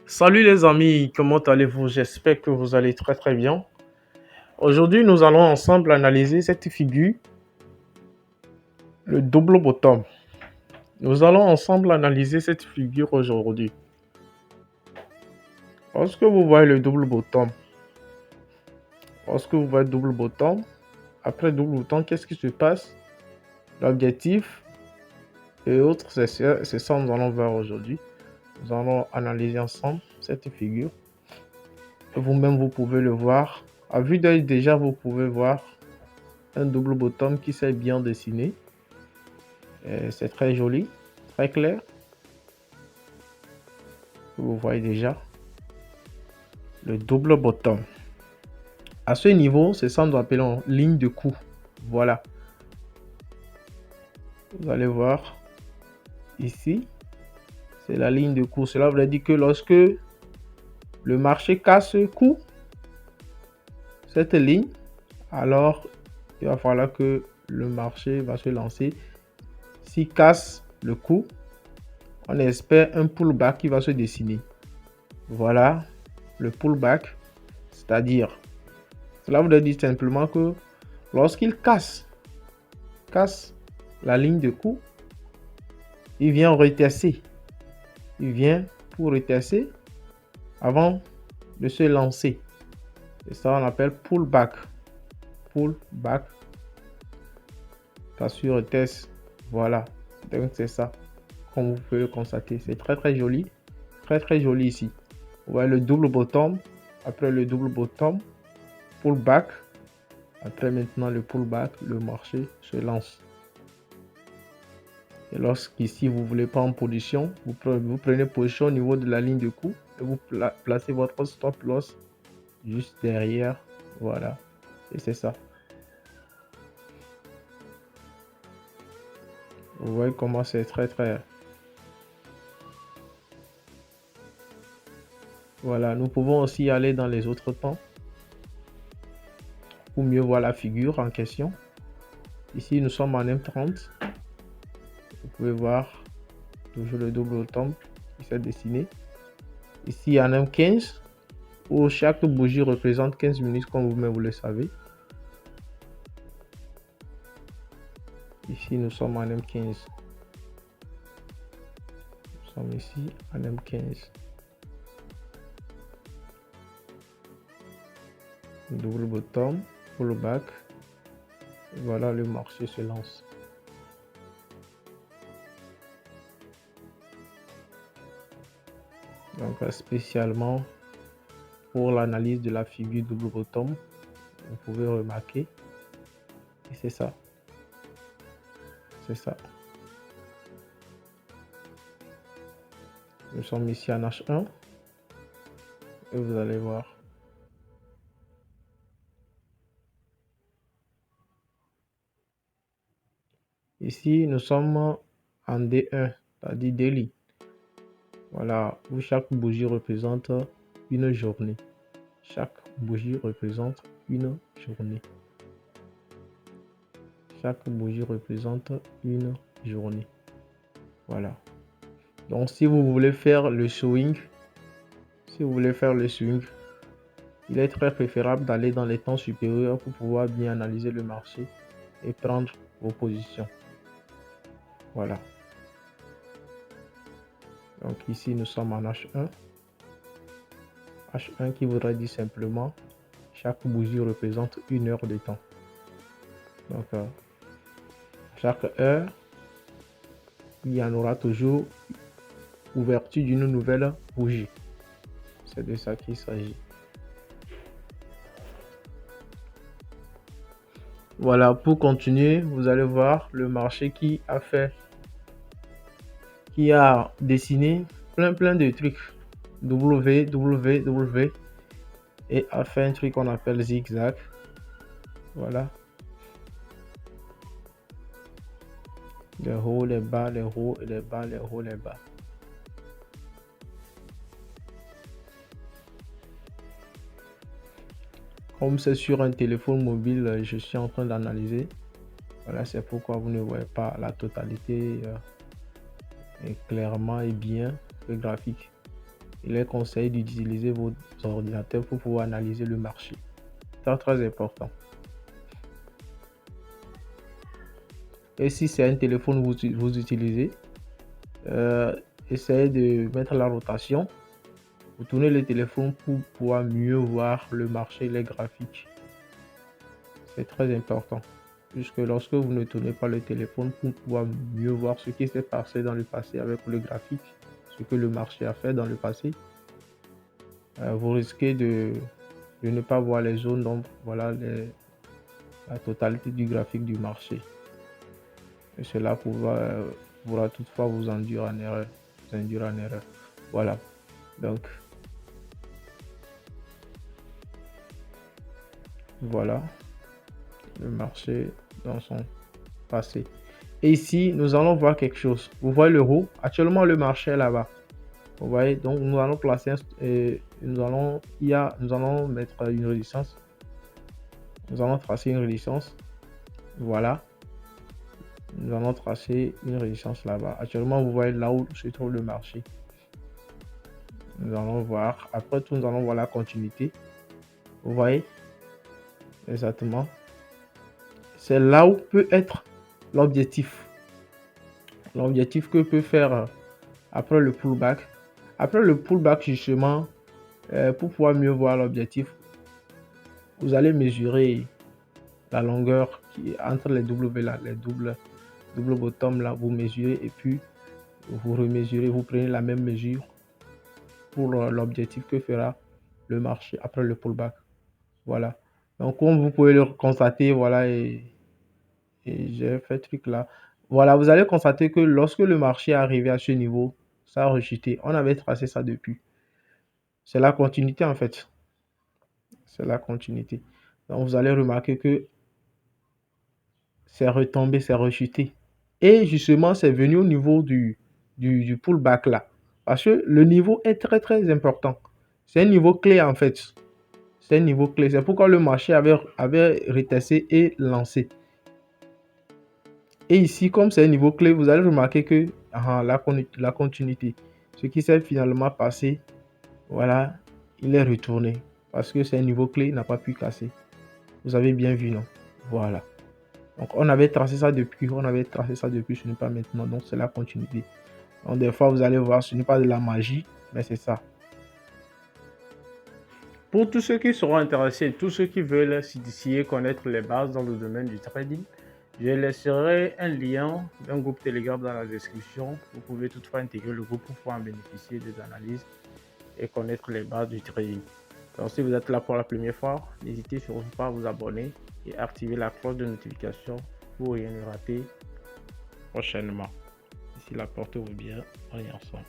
Salut les amis, comment allez-vous? J'espère que vous allez très très bien. Aujourd'hui, nous allons ensemble analyser cette figure, le double bottom. Nous allons ensemble analyser cette figure aujourd'hui. Lorsque vous voyez le double bottom, après double bottom, qu'est-ce qui se passe? L'objectif et autres, c'est ça que nous allons voir aujourd'hui. Nous allons analyser ensemble cette figure. Vous-même, vous pouvez le voir. À vue d'œil, déjà, vous pouvez voir un double bottom qui s'est bien dessiné. C'est très joli, très clair. Vous voyez déjà le double bottom. À ce niveau, c'est ça que nous appelons ligne de coup. Voilà. Vous allez voir ici, c'est la ligne de coup. Cela veut dire que lorsque le marché casse ce coup, cette ligne, alors il va falloir que le marché va se lancer. S'il casse le coup, on espère un pullback qui va se dessiner. Voilà le pullback, c'est-à-dire, cela veut dire simplement que lorsqu'il casse la ligne de coup, il vient retester. Il vient pour retester avant de se lancer. Et ça, on appelle pullback. Pullback. Cassure retest. Voilà. Donc, c'est ça. Comme vous pouvez le constater. C'est très, très joli. Très, très joli ici. Vous voyez le double bottom. Après le double bottom, pullback. Après maintenant le pullback, le marché se lance. Et lorsqu'ici vous voulez prendre position, vous prenez position au niveau de la ligne de coup et vous placez votre stop loss juste derrière. Voilà. Et c'est ça. Vous voyez comment c'est très très. Voilà. Nous pouvons aussi aller dans les autres temps pour mieux voir la figure en question. Ici nous sommes en M30. Vous pouvez voir toujours le double bottom qui s'est dessiné. Ici en M15 où chaque bougie représente 15 minutes comme vous-même vous le savez. Ici nous sommes en M15. Nous sommes ici en M15. Double bottom, pullback. Et voilà, le marché se lance. Donc spécialement pour l'analyse de la figure double bottom, vous pouvez remarquer. Et c'est ça. C'est ça. Nous sommes ici en H1. Et vous allez voir. Ici, nous sommes en D1, c'est-à-dire daily. Voilà, où chaque bougie représente une journée. Chaque bougie représente une journée. Chaque bougie représente une journée. Voilà. Donc, si vous voulez faire le swing, il est très préférable d'aller dans les temps supérieurs pour pouvoir bien analyser le marché et prendre vos positions. Voilà. Donc ici, nous sommes en H1. H1 qui voudrait dire simplement chaque bougie représente une heure de temps. Donc, chaque heure, il y en aura toujours ouverture d'une nouvelle bougie. C'est de ça qu'il s'agit. Voilà, pour continuer, vous allez voir le marché qui a dessiné plein de trucs. W et a fait un truc qu'on appelle zigzag. Voilà. Les hauts, les bas, les hauts et les bas, les hauts, les bas. Comme c'est sur un téléphone mobile, je suis en train d'analyser. Voilà, c'est pourquoi vous ne voyez pas la totalité clairement et bien le graphique. il est conseillé d'utiliser vos ordinateurs pour pouvoir analyser le marché. C'est très important. Et si c'est un téléphone que vous utilisez, essayez de mettre la rotation. Vous tournez le téléphone pour pouvoir mieux voir le marché, les graphiques. C'est très important. Puisque lorsque vous ne tournez pas le téléphone pour pouvoir mieux voir ce qui s'est passé dans le passé avec le graphique, ce que le marché a fait dans le passé, vous risquez de ne pas voir les zones d'ombre, voilà la totalité du graphique du marché. Et cela pourra toutefois vous induire en erreur. Voilà. Donc, voilà le marché dans son passé. Et ici, nous allons voir quelque chose. Vous voyez l'euro? Actuellement, le marché est là-bas. Vous voyez, donc nous allons placer, nous allons mettre une résistance. Nous allons tracer une résistance. Voilà. Nous allons tracer une résistance là-bas. Actuellement, vous voyez là où se trouve le marché. Nous allons voir. Après tout, nous allons voir la continuité. Vous voyez? Exactement. C'est là où peut être l'objectif. L'objectif que peut faire après le pullback. Après le pullback, justement, pour pouvoir mieux voir l'objectif, vous allez mesurer la longueur qui est entre les W là, les double bottom là, vous mesurez et puis vous remesurez, vous prenez la même mesure pour l'objectif que fera le marché après le pullback. Voilà. Donc, comme vous pouvez le constater, voilà, et j'ai fait truc là. Voilà, vous allez constater que lorsque le marché est arrivé à ce niveau, ça a rechuté. On avait tracé ça depuis. C'est la continuité en fait. C'est la continuité. Donc, vous allez remarquer que c'est retombé, c'est rechuté. Et justement, c'est venu au niveau du pullback là. Parce que le niveau est très, très important. C'est un niveau clé en fait. C'est un niveau clé. C'est pourquoi le marché avait retesté et lancé. Et ici, comme c'est un niveau clé, vous allez remarquer que la continuité, ce qui s'est finalement passé, voilà, il est retourné. Parce que c'est un niveau clé, il n'a pas pu casser. Vous avez bien vu, non? Voilà. Donc, on avait tracé ça depuis, ce n'est pas maintenant. Donc, c'est la continuité. Donc, des fois, vous allez voir, ce n'est pas de la magie, mais c'est ça. Pour tous ceux qui seront intéressés, tous ceux qui veulent s'initier, connaître les bases dans le domaine du trading, je laisserai un lien d'un groupe Telegram dans la description. Vous pouvez toutefois intégrer le groupe pour pouvoir en bénéficier des analyses et connaître les bases du trading. Donc, si vous êtes là pour la première fois, n'hésitez surtout pas à vous abonner et activer la cloche de notification pour rien ne rater prochainement. D'ici là, portez-vous bien, on est ensemble.